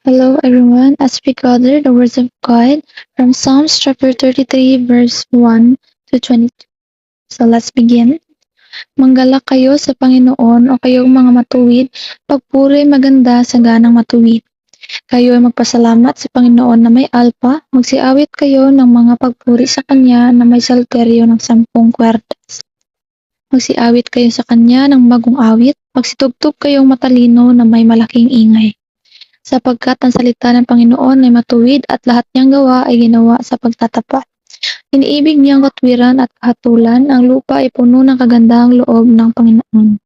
Hello everyone, as we gather the words of God from Psalms chapter 33 verse 1 to 22. So let's begin. Manggalak kayo sa Panginoon o kayong mga matuwid, pagpuri maganda sa ganang matuwid. Kayo ay magpasalamat sa Panginoon na may alpa, magsiawit kayo ng mga pagpuri sa Kanya na may salteryo ng 10 kwerdas. Magsiawit kayo sa Kanya ng bagong awit, magsitugtog kayong matalino na may malaking ingay. Sapagkat ang salita ng Panginoon ay matuwid at lahat niyang gawa ay ginawa sa pagtatapat. Iniibig niyang katwiran at kahatulan, ang lupa ay puno ng kagandahang loob ng Panginoon.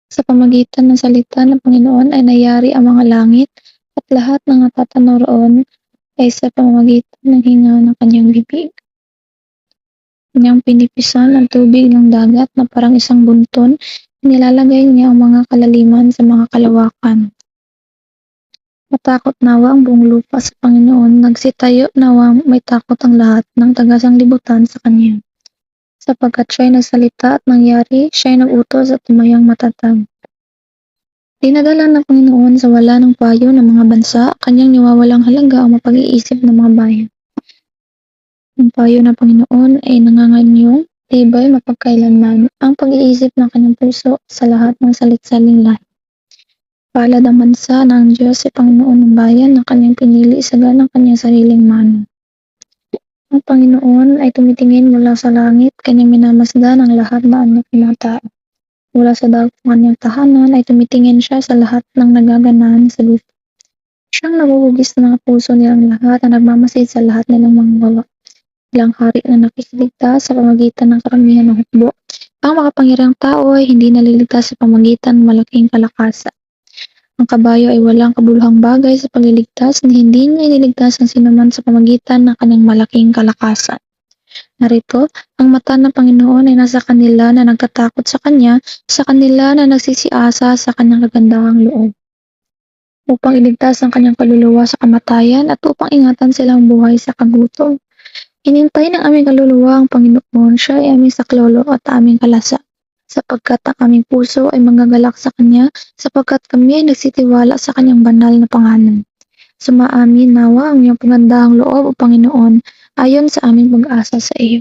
Sa pamagitan ng salita ng Panginoon ay nayari ang mga langit at lahat ng natatanaw roon ay sa pamamagitan ng hinga ng kanyang bibig. Niyang pinipisan ang tubig ng dagat na parang isang bunton, nilalagay niya ang mga kalaliman sa mga kalawakan. Matakot nawa ang buong lupa sa Panginoon, nagsitayo nawa may takot ang lahat ng taga-sanglibutan sa Kanya. Sapagkat siya'y nagsalita at nangyari, siya'y nag-utos at tumayang matatag. Dinadala ng Panginoon sa wala ng payo ng mga bansa, Kanyang niwawalang halaga ang mapag-iisip ng mga bayan. Ang payo ng Panginoon ay nanganganyong, tibay mapagkailanman ang pag-iisip ng Kanyang puso sa lahat ng salit-saling lahi. Palad ang bansa na ang Diyos ay Panginoon ng bayan na Kanyang pinili isagad ng Kanyang sariling mano. Ang Panginoon ay tumitingin mula sa langit, Kanyang minamasdan ang lahat na anak ng mga tao. Mula sa dagat niyang tahanan ay tumitingin siya sa lahat ng nagaganahan sa lupa. Siyang naguhugis ng mga puso nilang lahat na nagmamasid sa lahat nilang mga gawa. Ilang hari na nakikiligtas sa pamagitan ng karamihan ng hukbo. Ang makapangyarihang tao ay hindi naliligtas sa pamagitan ng malaking kalakasan. Ang kabayo ay walang kabuluhang bagay sa pagliligtas na hindi niya iniligtas ang sinuman sa pamagitan ng kanyang malaking kalakasan. Narito, ang mata ng Panginoon ay nasa kanila na nagtatakot sa Kanya, sa kanila na nagsisiasa sa Kanyang kagandahang loob. Upang iligtas ang Kanyang kaluluwa sa kamatayan at upang ingatan silang buhay sa kagutom. Inintay ng aming kaluluwa ang Panginoon, siya ay aming saklolo at aming kalasa. Sapagkat ang aming puso ay magagalak sa Kanya, sapagkat kami ay nagsitiwala sa Kanyang banal na pangalan. Sumaamin nawa ang iyong pagandahang loob, O Panginoon, ayon sa aming pag-asa sa iyo.